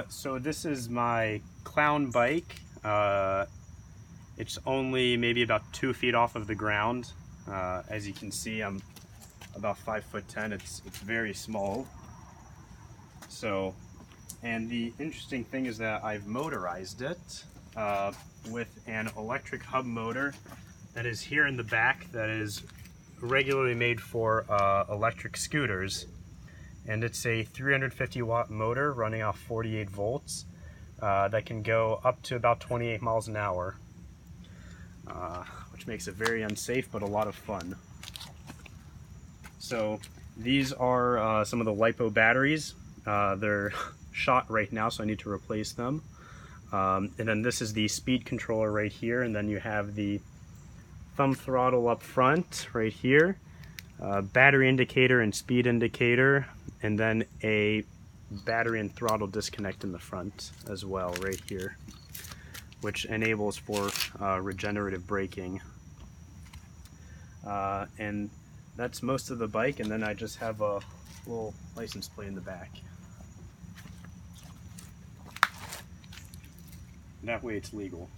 So this is my clown bike. It's only maybe about 2 feet off of the ground. As you can see, I'm about 5'10". It's very small. So, and the interesting thing is that I've motorized it with an electric hub motor that is here in the back, that is regularly made for electric scooters. And it's a 350 watt motor running off 48 volts that can go up to about 28 miles an hour, which makes it very unsafe but a lot of fun. So these are some of the LiPo batteries. They're shot right now, so I need to replace them. And then this is the speed controller right here, and then you have the thumb throttle up front right here, battery indicator and speed indicator, and then a battery and throttle disconnect in the front as well right here, which enables for regenerative braking. And that's most of the bike, and then I just have a little license plate in the back. That way it's legal.